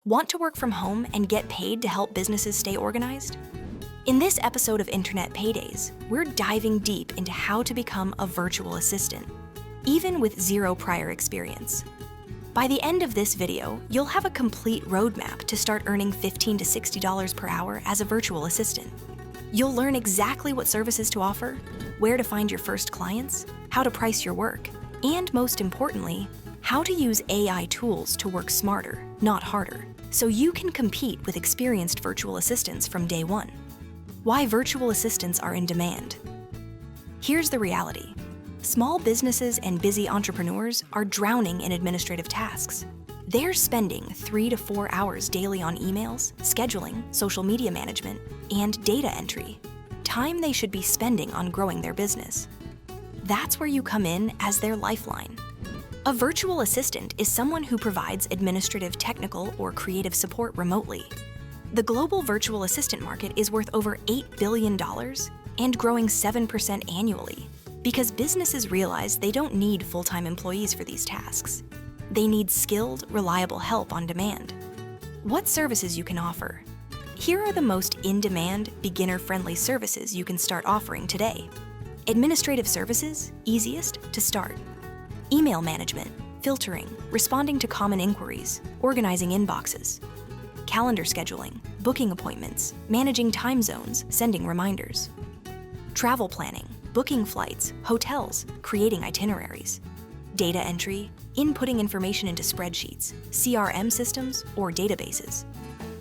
Want to work from home and get paid to help businesses stay organized? In this episode of Internet Paydays, we're diving deep into how to become a virtual assistant, even with zero prior experience. By the end of this video, you'll have a complete roadmap to start earning $15 to $60 per hour as a virtual assistant. You'll learn exactly what services to offer, where to find your first clients, how to price your work, and most importantly, how to use AI tools to work smarter, not harder, so you can compete with experienced virtual assistants from day one. Why virtual assistants are in demand. Here's the reality. Small businesses and busy entrepreneurs are drowning in administrative tasks. They're spending 3 to 4 hours daily on emails, scheduling, social media management, and data entry, time they should be spending on growing their business. That's where you come in as their lifeline. A virtual assistant is someone who provides administrative, technical, or creative support remotely. The global virtual assistant market is worth over $8 billion and growing 7% annually because businesses realize they don't need full-time employees for these tasks. They need skilled, reliable help on demand. What services you can offer? Here are the most in-demand, beginner-friendly services you can start offering today. Administrative services, easiest to start. Email management, filtering, responding to common inquiries, organizing inboxes. Calendar scheduling, booking appointments, managing time zones, sending reminders. Travel planning, booking flights, hotels, creating itineraries. Data entry, inputting information into spreadsheets, CRM systems, or databases.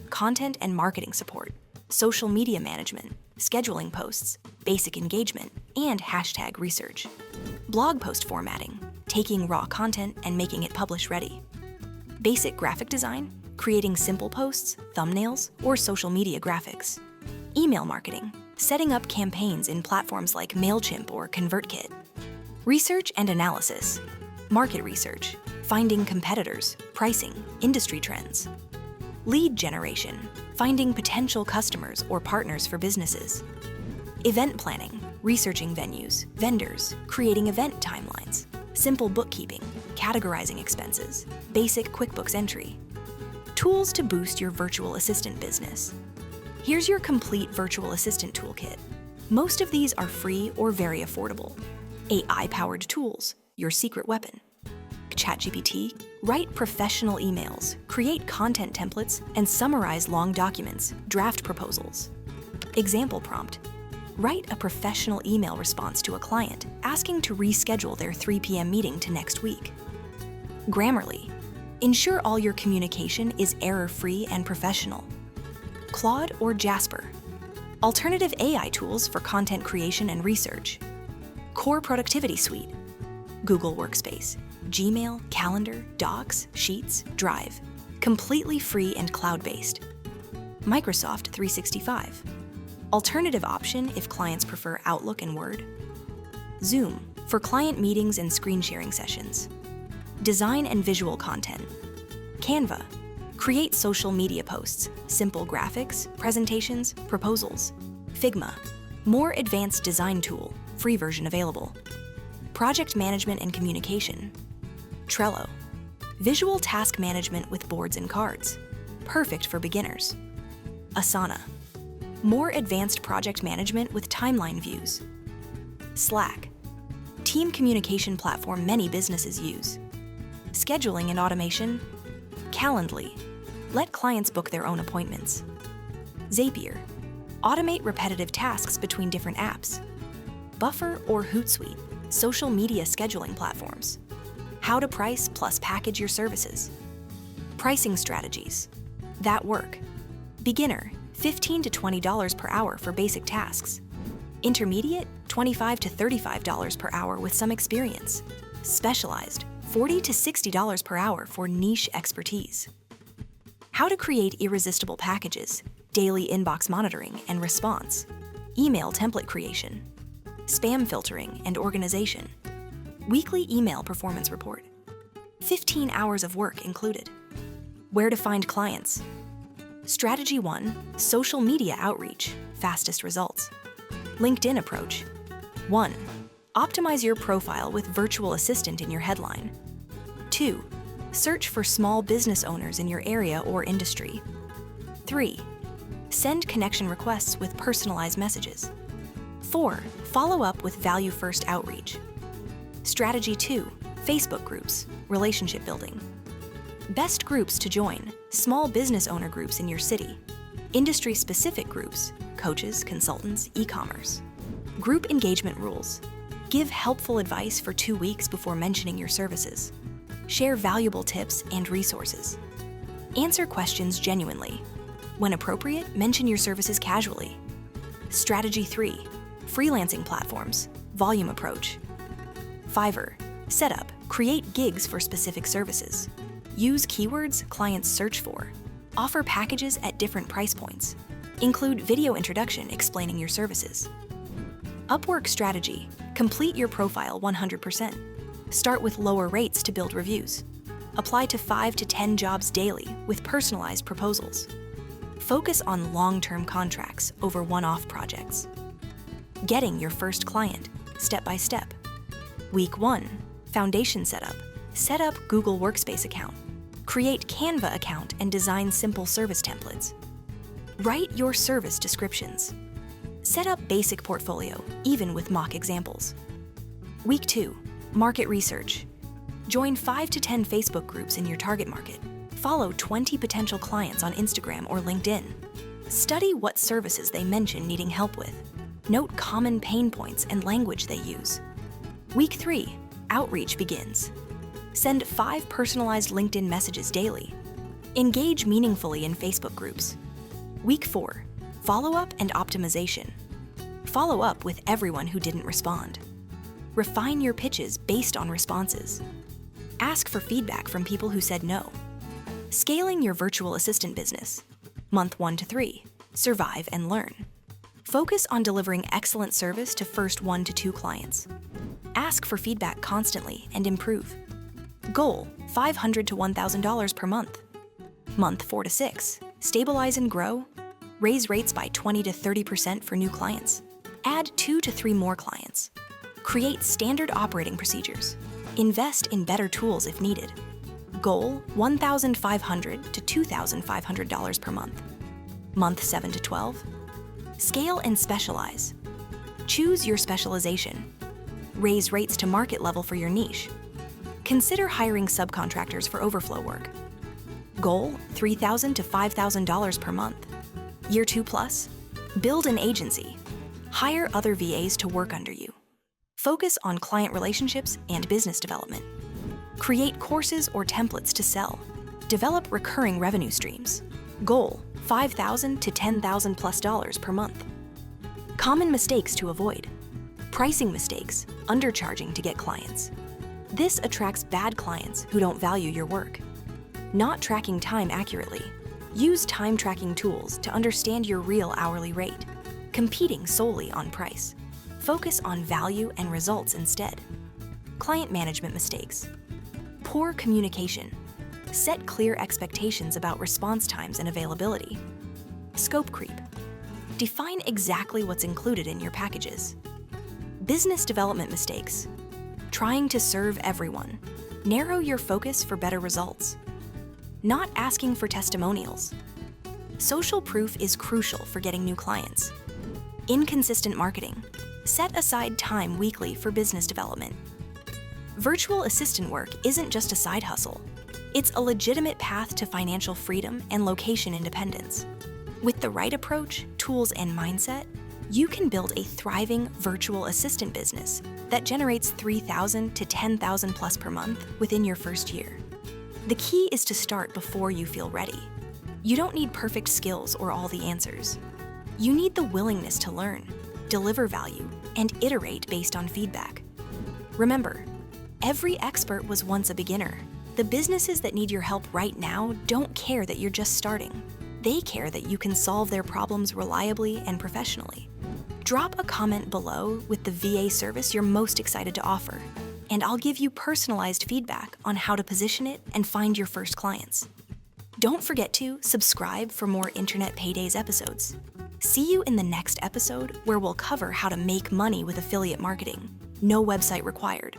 Content and marketing support, social media management, scheduling posts, basic engagement, and hashtag research. Blog post formatting, taking raw content and making it publish ready. Basic graphic design, creating simple posts, thumbnails, or social media graphics. Email marketing, setting up campaigns in platforms like MailChimp or ConvertKit. Research and analysis, market research, finding competitors, pricing, industry trends. Lead generation, finding potential customers or partners for businesses. Event planning, researching venues, vendors, creating event timelines. Simple bookkeeping, categorizing expenses, basic QuickBooks entry. Tools to boost your virtual assistant business. Here's your complete virtual assistant toolkit. Most of these are free or very affordable. AI-powered tools, your secret weapon. ChatGPT, write professional emails, create content templates, and summarize long documents, draft proposals. Example prompt, write a professional email response to a client asking to reschedule their 3 p.m. meeting to next week. Grammarly, ensure all your communication is error-free and professional. Claude or Jasper, alternative AI tools for content creation and research. Core Productivity Suite, Google Workspace, Gmail, Calendar, Docs, Sheets, Drive, completely free and cloud-based. Microsoft 365, alternative option if clients prefer Outlook and Word. Zoom, for client meetings and screen sharing sessions. Design and visual content. Canva, create social media posts, simple graphics, presentations, proposals. Figma, more advanced design tool, free version available. Project management and communication. Trello, visual task management with boards and cards, perfect for beginners. Asana, more advanced project management with timeline views. Slack, team communication platform many businesses use. Scheduling and automation. Calendly, let clients book their own appointments. Zapier, automate repetitive tasks between different apps. Buffer or Hootsuite, social media scheduling platforms. How to price plus package your services. Pricing strategies that work. Beginner, $15 to $20 per hour for basic tasks. Intermediate, $25 to $35 per hour with some experience. Specialized, $40 to $60 per hour for niche expertise. How to create irresistible packages, daily inbox monitoring and response, email template creation, spam filtering and organization, weekly email performance report, 15 hours of work included. Where to find clients. Strategy 1, social media outreach, fastest results. LinkedIn approach. 1. Optimize your profile with virtual assistant in your headline. 2. Search for small business owners in your area or industry. 3. Send connection requests with personalized messages. 4. Follow up with value-first outreach. Strategy 2. Facebook groups, relationship building. Best groups to join: small business owner groups in your city. Industry-specific groups: coaches, consultants, e-commerce. Group engagement rules: give helpful advice for 2 weeks before mentioning your services. Share valuable tips and resources. Answer questions genuinely. When appropriate, mention your services casually. Strategy 3. Freelancing platforms, volume approach. Fiverr. Setup: create gigs for specific services. Use keywords clients search for. Offer packages at different price points. Include video introduction explaining your services. Upwork strategy: complete your profile 100%. Start with lower rates to build reviews. Apply to 5 to 10 jobs daily with personalized proposals. Focus on long-term contracts over one-off projects. Getting your first client, step by step. Week 1, foundation setup. Set up Google Workspace account. Create Canva account and design simple service templates. Write your service descriptions. Set up basic portfolio, even with mock examples. Week 2, market research. Join 5 to 10 Facebook groups in your target market. Follow 20 potential clients on Instagram or LinkedIn. Study what services they mention needing help with. Note common pain points and language they use. Week 3, outreach begins. Send 5 personalized LinkedIn messages daily. Engage meaningfully in Facebook groups. Week 4, follow-up and optimization. Follow up with everyone who didn't respond. Refine your pitches based on responses. Ask for feedback from people who said no. Scaling your virtual assistant business. Month 1 to 3, survive and learn. Focus on delivering excellent service to first 1 to 2 clients. Ask for feedback constantly and improve. Goal: $500 to $1,000 per month. Month 4 to 6, stabilize and grow. Raise rates by 20 to 30% for new clients. Add 2 to 3 more clients. Create standard operating procedures. Invest in better tools if needed. Goal: $1,500 to $2,500 per month. Month 7 to 12, scale and specialize. Choose your specialization. Raise rates to market level for your niche. Consider hiring subcontractors for overflow work. Goal: $3,000 to $5,000 per month. Year 2 plus, build an agency. Hire other VAs to work under you. Focus on client relationships and business development. Create courses or templates to sell. Develop recurring revenue streams. Goal: $5,000 to $10,000 plus per month. Common mistakes to avoid: pricing mistakes, undercharging to get clients. This attracts bad clients who don't value your work. Not tracking time accurately. Use time tracking tools to understand your real hourly rate. Competing solely on price. Focus on value and results instead. Client management mistakes: poor communication. Set clear expectations about response times and availability. Scope creep. Define exactly what's included in your packages. Business development mistakes: trying to serve everyone. Narrow your focus for better results. Not asking for testimonials. Social proof is crucial for getting new clients. Inconsistent marketing. Set aside time weekly for business development. Virtual assistant work isn't just a side hustle. It's a legitimate path to financial freedom and location independence. With the right approach, tools, and mindset, you can build a thriving virtual assistant business that generates $3,000 to $10,000 plus per month within your first year. The key is to start before you feel ready. You don't need perfect skills or all the answers. You need the willingness to learn, deliver value, and iterate based on feedback. Remember, every expert was once a beginner. The businesses that need your help right now don't care that you're just starting. They care that you can solve their problems reliably and professionally. Drop a comment below with the VA service you're most excited to offer, and I'll give you personalized feedback on how to position it and find your first clients. Don't forget to subscribe for more Internet Paydays episodes. See you in the next episode, where we'll cover how to make money with affiliate marketing. No website required.